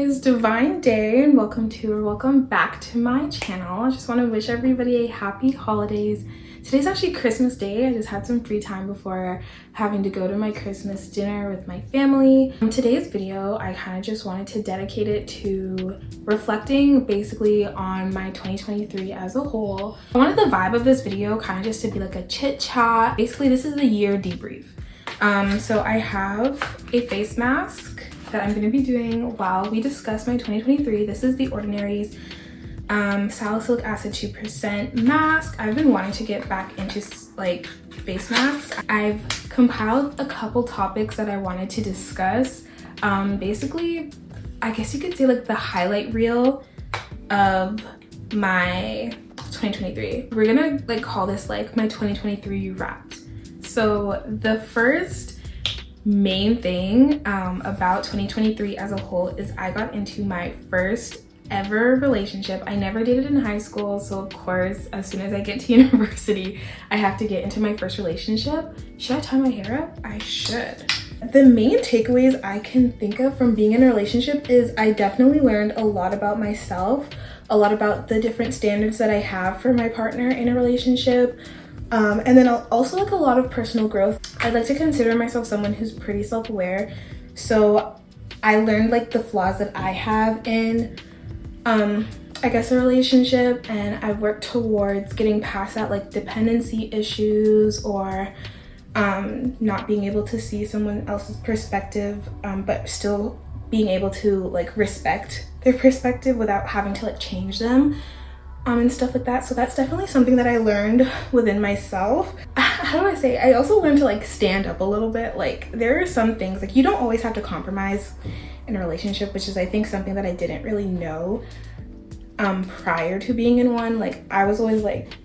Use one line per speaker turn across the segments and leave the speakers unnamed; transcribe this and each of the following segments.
is Divine Day and welcome back to my channel. I just want to wish everybody a happy holidays. Today's actually Christmas Day. I just had some free time before having to go to my Christmas dinner with my family. In today's video, I kind of just wanted to dedicate it to reflecting basically on my 2023 as a whole. I wanted the vibe of this video kind of just to be like a chit chat. Basically, this is the year debrief. So I have a face mask that I'm going to be doing while we discuss my 2023. This is The Ordinary's Salicylic Acid 2% mask. I've been wanting to get back into like face masks. I've compiled a couple topics that I wanted to discuss. Basically, I guess you could say like the highlight reel of my 2023. We're gonna like call this like my 2023 wrapped. So the first main thing about 2023 as a whole is I got into my first ever relationship. I never dated in high school, so of course as soon as I get to university I have to get into my first relationship. Should I tie my hair up? I should. The main takeaways I can think of from being in a relationship is I definitely learned a lot about myself, a lot about the different standards that I have for my partner in a relationship. And then also like a lot of personal growth. I'd like to consider myself someone who's pretty self-aware. So I learned like the flaws that I have in, I guess, a relationship, and I worked towards getting past that like dependency issues or not being able to see someone else's perspective, but still being able to like respect their perspective without having to like change them. And stuff like that. So that's definitely something that I learned within myself. How do I say? I also learned to like stand up a little bit. Like there are some things like you don't always have to compromise in a relationship, which is I think something that I didn't really know prior to being in one. Like I was always like,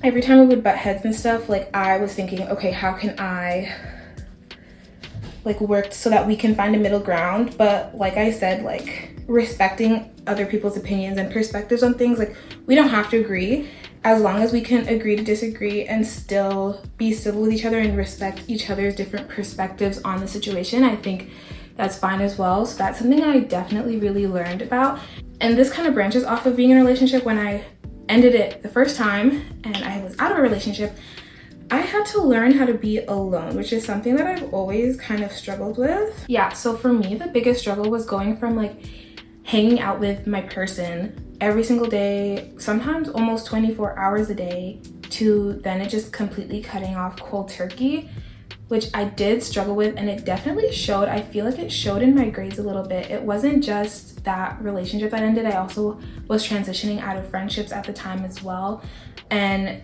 every time we would butt heads and stuff, like I was thinking, okay, how can I like work so that we can find a middle ground? But like I said, like respecting other people's opinions and perspectives on things, like we don't have to agree, as long as we can agree to disagree and still be civil with each other and respect each other's different perspectives on the situation. I think that's fine as well. So that's something I definitely really learned about. And this kind of branches off of being in a relationship. When I ended it the first time and I was out of a relationship, I had to learn how to be alone, which is something that I've always kind of struggled with. Yeah, so for me, the biggest struggle was going from like hanging out with my person every single day, sometimes almost 24 hours a day, to then it just completely cutting off cold turkey, which I did struggle with, and it definitely showed. I feel like it showed in my grades a little bit. It wasn't just that relationship that ended. I also was transitioning out of friendships at the time as well. And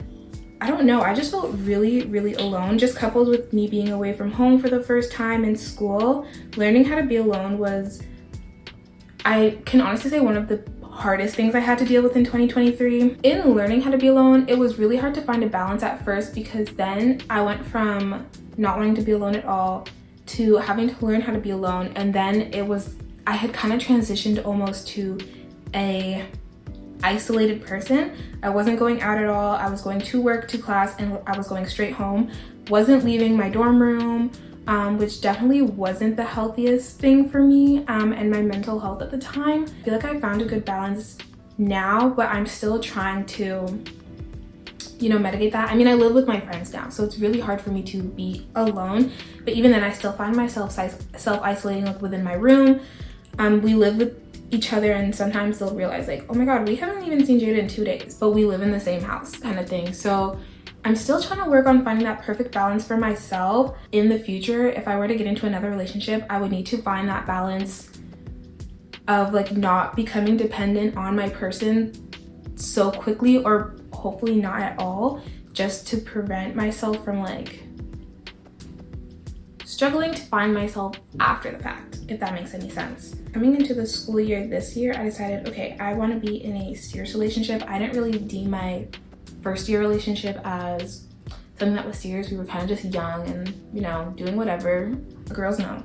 I don't know, I just felt really, really alone, just coupled with me being away from home for the first time in school. Learning how to be alone was, I can honestly say, one of the hardest things I had to deal with in 2023. In learning how to be alone, it was really hard to find a balance at first, because then I went from not wanting to be alone at all to having to learn how to be alone. And then I had kind of transitioned almost to a isolated person. I wasn't going out at all. I was going to work, to class, and I was going straight home. Wasn't leaving my dorm room. Which definitely wasn't the healthiest thing for me and my mental health at the time. I feel like I found a good balance now, but I'm still trying to, you know, mitigate that. I mean, I live with my friends now, so it's really hard for me to be alone, but even then I still find myself self-isolating like within my room. We live with each other, and sometimes they'll realize like, oh my god, we haven't even seen Jada in 2 days, but we live in the same house kind of thing. So I'm still trying to work on finding that perfect balance for myself. In the future, if I were to get into another relationship, I would need to find that balance of like not becoming dependent on my person so quickly, or hopefully not at all, just to prevent myself from like struggling to find myself after the fact, if that makes any sense. Coming into the school year this year, I decided, okay, I want to be in a serious relationship. I didn't really deem my first year relationship as something that was serious. We were kind of just young and, you know, doing whatever. Girls know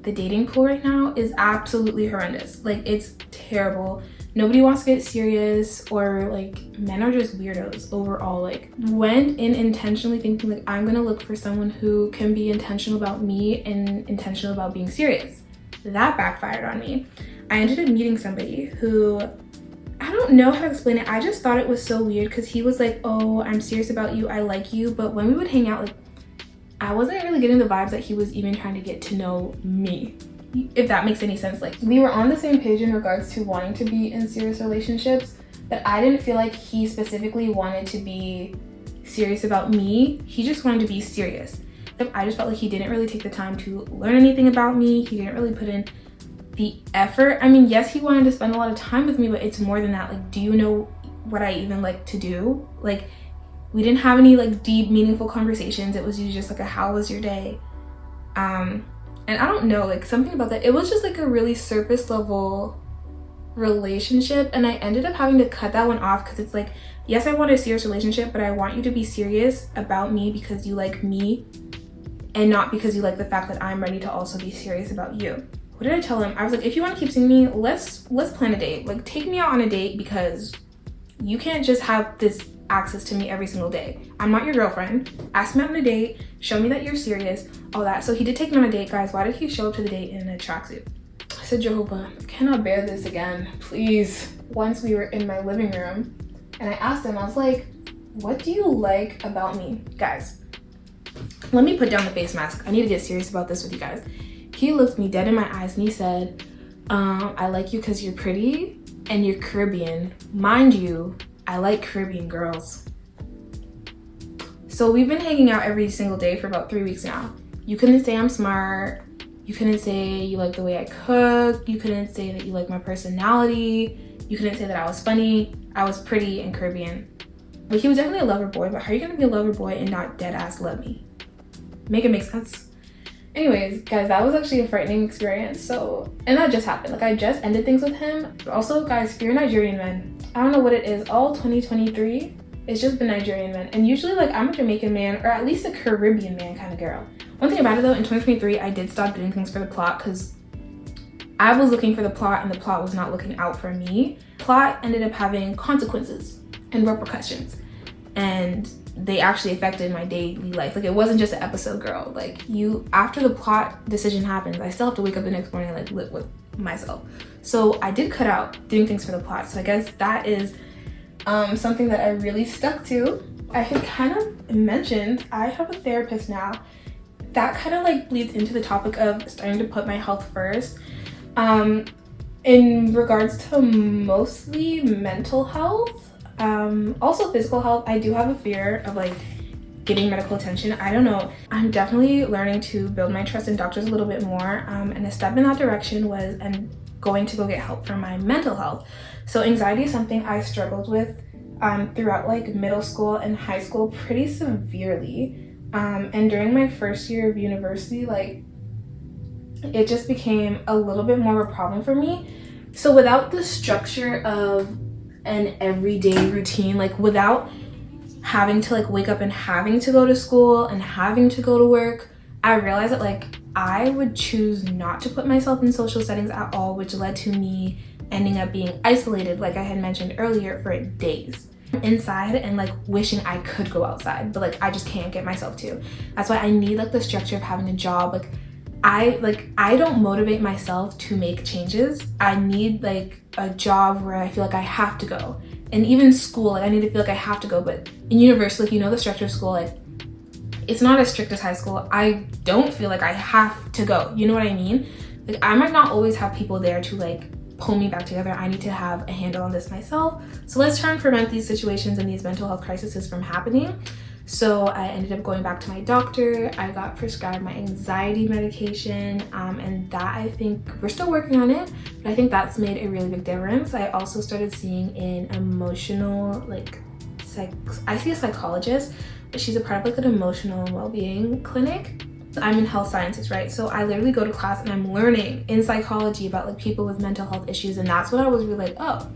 the dating pool right now is absolutely horrendous. Like, it's terrible. Nobody wants to get serious, or like men are just weirdos overall. Like, went in intentionally thinking like I'm gonna look for someone who can be intentional about me and intentional about being serious. That backfired on me. I ended up meeting somebody who, I don't know how to explain it. I just thought it was so weird because he was like, oh, I'm serious about you, I like you. But when we would hang out, like, I wasn't really getting the vibes that he was even trying to get to know me, if that makes any sense. Like, we were on the same page in regards to wanting to be in serious relationships, but I didn't feel like he specifically wanted to be serious about me. He just wanted to be serious. I just felt like he didn't really take the time to learn anything about me. He didn't really put in the effort. I mean, yes, he wanted to spend a lot of time with me, but it's more than that. Like, do you know what I even like to do? Like, we didn't have any like deep, meaningful conversations. It was usually just like a how was your day? And I don't know, like something about that. It was just like a really surface level relationship, and I ended up having to cut that one off because it's like, yes, I want a serious relationship, but I want you to be serious about me because you like me and not because you like the fact that I'm ready to also be serious about you. What did I tell him? I was like, if you want to keep seeing me, let's plan a date. Like, take me out on a date because you can't just have this access to me every single day. I'm not your girlfriend. Ask me out on a date, show me that you're serious, all that. So he did take me on a date, guys. Why did he show up to the date in a tracksuit? I said, Jehovah, I cannot bear this again, please. Once we were in my living room and I asked him, I was like, what do you like about me? Guys, let me put down the face mask. I need to get serious about this with you guys. He looked me dead in my eyes and he said, I like you because you're pretty and you're Caribbean. Mind you, I like Caribbean girls. So we've been hanging out every single day for about 3 weeks now. You couldn't say I'm smart. You couldn't say you like the way I cook. You couldn't say that you like my personality. You couldn't say that I was funny. I was pretty and Caribbean. But he was definitely a lover boy, but how are you gonna be a lover boy and not dead ass love me? Make it make sense. Anyways, guys, that was actually a frightening experience. And that just happened. Like, I just ended things with him. Also, guys, if you're Nigerian men, I don't know what it is. All 2023, it's just been Nigerian men. And usually, like, I'm a Jamaican man or at least a Caribbean man kind of girl. One thing about it though, in 2023, I did stop doing things for the plot because I was looking for the plot and the plot was not looking out for me. Plot ended up having consequences and repercussions. And they actually affected my daily life. Like, it wasn't just an episode, girl. Like, after the plot decision happens, I still have to wake up the next morning and like live with myself. So I did cut out doing things for the plot. So I guess that is something that I really stuck to. I had kind of mentioned I have a therapist now. That kind of like bleeds into the topic of starting to put my health first. In regards to mostly mental health, also physical health. I do have a fear of like getting medical attention. I don't know. I'm definitely learning to build my trust in doctors a little bit more. And a step in that direction was I'm going to go get help for my mental health. So anxiety is something I struggled with throughout like middle school and high school pretty severely. And during my first year of university, like it just became a little bit more of a problem for me. So without the structure of an everyday routine, like without having to like wake up and having to go to school and having to go to work, I realized that like I would choose not to put myself in social settings at all, which led to me ending up being isolated, like I had mentioned earlier, for days inside and like wishing I could go outside, but like I just can't get myself to. That's why I need like the structure of having a job. Like I don't motivate myself to make changes. I need like a job where I feel like I have to go. And even school, like I need to feel like I have to go. But in university, like, you know, the structure of school, like it's not as strict as high school. I don't feel like I have to go. You know what I mean? Like I might not always have people there to like pull me back together. I need to have a handle on this myself. So let's try and prevent these situations and these mental health crises from happening. So I ended up going back to my doctor. I got prescribed my anxiety medication, and that, I think we're still working on it, but I think that's made a really big difference. I also started seeing an emotional, I see a psychologist, but she's a part of like an emotional well-being clinic. I'm in health sciences, right? So I literally go to class and I'm learning in psychology about like people with mental health issues, and that's when I was really like, oh,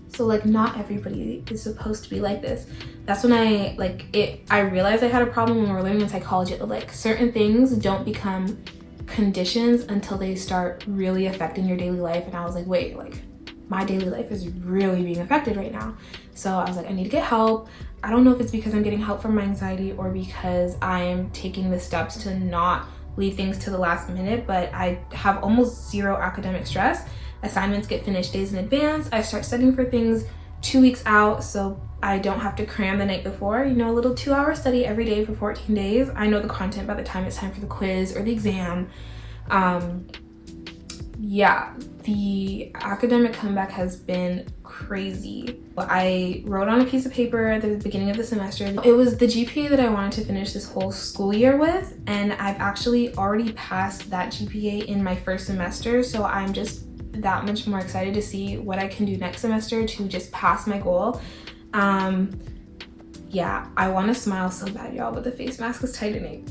so like not everybody is supposed to be like this. That's when I realized I had a problem when we were learning in psychology, that like certain things don't become conditions until they start really affecting your daily life. And I was like, wait, like my daily life is really being affected right now. So I was like, I need to get help. I don't know if it's because I'm getting help from my anxiety or because I am taking the steps to not leave things to the last minute, but I have almost zero academic stress. assignments get finished days in advance. I start studying for things 2 weeks out, so I don't have to cram the night before. You know, a little 2-hour study every day for 14 days. I know the content by the time it's time for the quiz or the exam. Yeah, the academic comeback has been crazy. I wrote on a piece of paper at the beginning of the semester. It was the GPA that I wanted to finish this whole school year with, and I've actually already passed that GPA in my first semester, so I'm just that much more excited to see what I can do next semester to just pass my goal. Yeah, I want to smile so bad, y'all, but the face mask is tightening.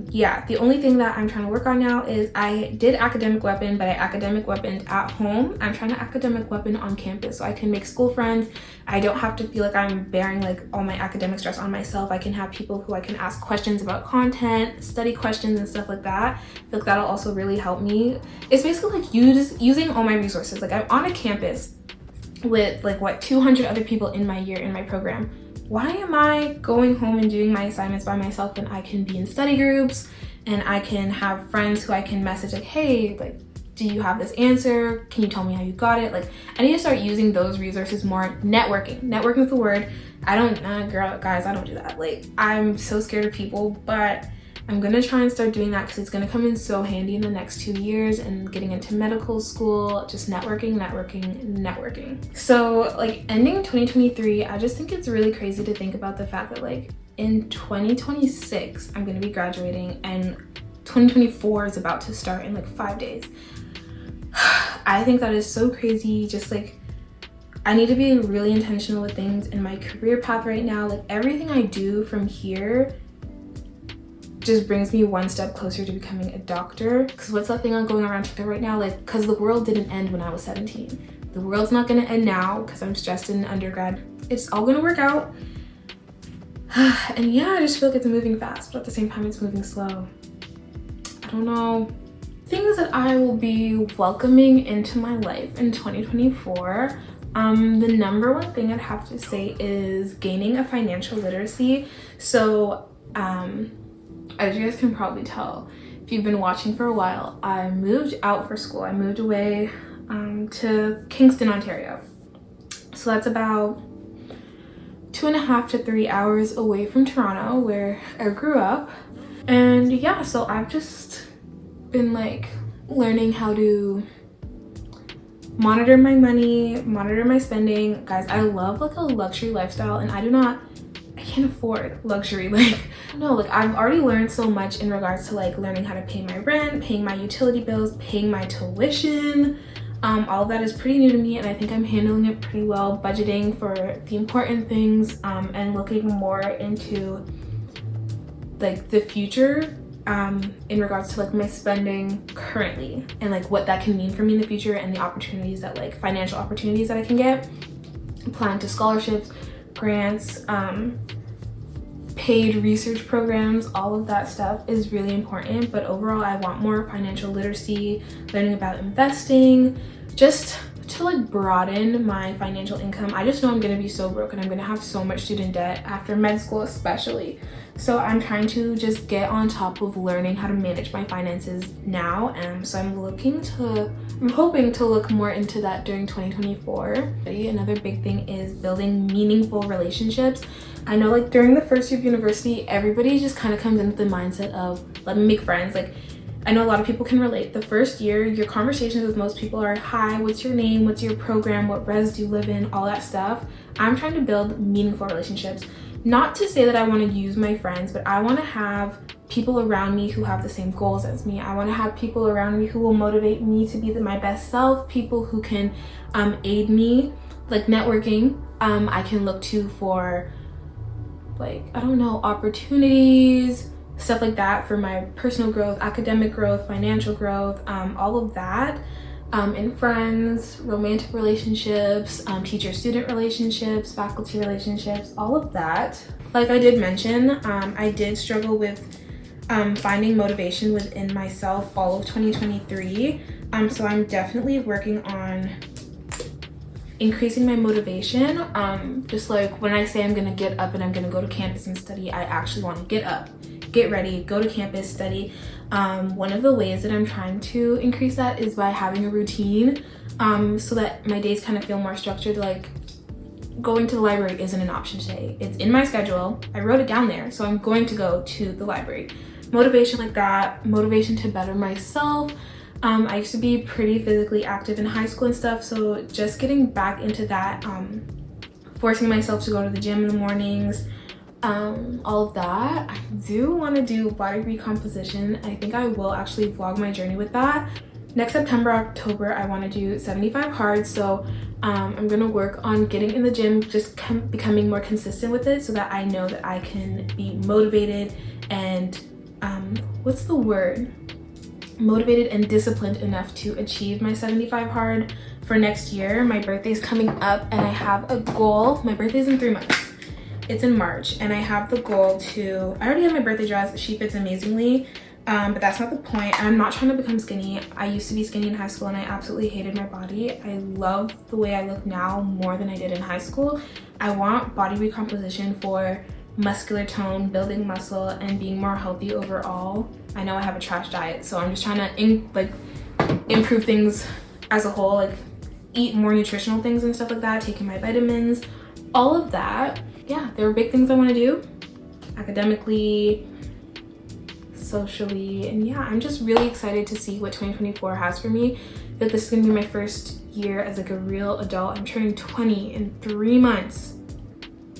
Yeah, the only thing that I'm trying to work on now is I did academic weapon, but I academic weaponed at home. I'm trying to academic weapon on campus so I can make school friends. I don't have to feel like I'm bearing like all my academic stress on myself. I can have people who I can ask questions about content, study questions and stuff like that. I feel like that'll also really help me. It's basically like using all my resources. Like I'm on a campus with like what, 200 other people in my year in my program. Why am I going home and doing my assignments by myself when I can be in study groups and I can have friends who I can message like, hey, like, do you have this answer? Can you tell me how you got it? Like, I need to start using those resources more. Networking is the word. Girl, guys, I don't do that. Like, I'm so scared of people, but I'm gonna try and start doing that because it's gonna come in so handy in the next 2 years and getting into medical school, just networking. So like ending 2023, I just think it's really crazy to think about the fact that like in 2026, I'm gonna be graduating and 2024 is about to start in like 5 days. I think that is so crazy. Just like, I need to be really intentional with things in my career path right now. Like everything I do from here just brings me one step closer to becoming a doctor. Because what's that thing on going around TikTok right now? Like, because the world didn't end when I was 17. The world's not gonna end now because I'm stressed in undergrad. It's all gonna work out. And yeah, I just feel like it's moving fast, but at the same time it's moving slow. I don't know. Things that I will be welcoming into my life in 2024. The number one thing I'd have to say is gaining a financial literacy. So, as you guys can probably tell, if you've been watching for a while, I moved out for school. I moved away to Kingston, Ontario. So that's about 2.5 to 3 hours away from Toronto, where I grew up. And yeah, so I've just been like learning how to monitor my money, monitor my spending. Guys, I love like a luxury lifestyle, and I can't afford luxury. Like, no, like I've already learned so much in regards to like learning how to pay my rent, paying my utility bills, paying my tuition. All of that is pretty new to me, and I think I'm handling it pretty well, budgeting for the important things, and looking more into like the future in regards to like my spending currently and like what that can mean for me in the future and the opportunities that like financial opportunities that I can get. Applying to scholarships, grants, paid research programs, all of that stuff is really important. But overall, I want more financial literacy, learning about investing, just to like broaden my financial income. I just know I'm gonna be so broke and I'm gonna have so much student debt after med school especially. So I'm trying to just get on top of learning how to manage my finances now. And so I'm hoping to look more into that during 2024. Another big thing is building meaningful relationships. I know like during the first year of university, everybody just kind of comes in with the mindset of, let me make friends. Like, I know a lot of people can relate. The first year, your conversations with most people are, hi, what's your name? What's your program? What res do you live in? All that stuff. I'm trying to build meaningful relationships. Not to say that I want to use my friends, but I want to have people around me who have the same goals as me. I want to have people around me who will motivate me to be my best self, people who can aid me, like networking. I can look to for like, I don't know, opportunities, stuff like that for my personal growth, academic growth, financial growth, all of that. In friends, romantic relationships, teacher-student relationships, faculty relationships, all of that. Like I did mention, I did struggle with finding motivation within myself all of 2023. So I'm definitely working on increasing my motivation. Just like when I say I'm gonna get up and I'm gonna go to campus and study, I actually want to get up, get ready, go to campus, study. One of the ways that I'm trying to increase that is by having a routine, so that my days kind of feel more structured. Like, going to the library isn't an option today. It's in my schedule. I wrote it down there, so I'm going to go to the library. Motivation like that, motivation to better myself. I used to be pretty physically active in high school and stuff, so just getting back into that, forcing myself to go to the gym in the mornings, all of that. I do want to do body recomposition. I think I will actually vlog my journey with that. Next September, October, I want to do 75 hard, so I'm gonna work on getting in the gym, just becoming more consistent with it so that I know that I can be motivated and what's the word? Motivated and disciplined enough to achieve my 75 hard for next year. My birthday's coming up and I have a goal. My birthday's in 3 months. It's in March, and I have the goal to, I already have my birthday dress. She fits amazingly, but that's not the point. I'm not trying to become skinny. I used to be skinny in high school and I absolutely hated my body. I love the way I look now more than I did in high school. I want body recomposition for muscular tone, building muscle, and being more healthy overall. I know I have a trash diet, so I'm just trying to improve things as a whole, like eat more nutritional things and stuff like that, taking my vitamins, all of that. Yeah, there are big things I want to do academically, socially, and yeah, I'm just really excited to see what 2024 has for me. That this is gonna be my first year as like a real adult. I'm turning 20 in 3 months.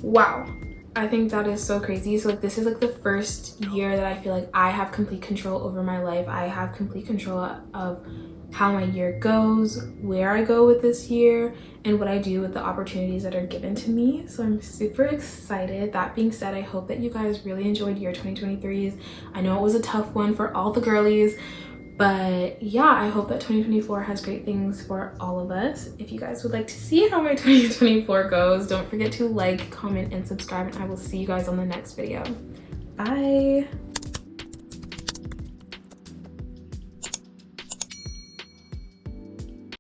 Wow. I think that is so crazy. So like, this is like the first year that I feel like I have complete control over my life. I have complete control of how my year goes, where I go with this year, and what I do with the opportunities that are given to me. So I'm super excited. That being said, I hope that you guys really enjoyed your 2023s. I know it was a tough one for all the girlies, but yeah, I hope that 2024 has great things for all of us. If you guys would like to see how my 2024 goes, don't forget to like, comment, and subscribe, and I will see you guys on the next video. Bye.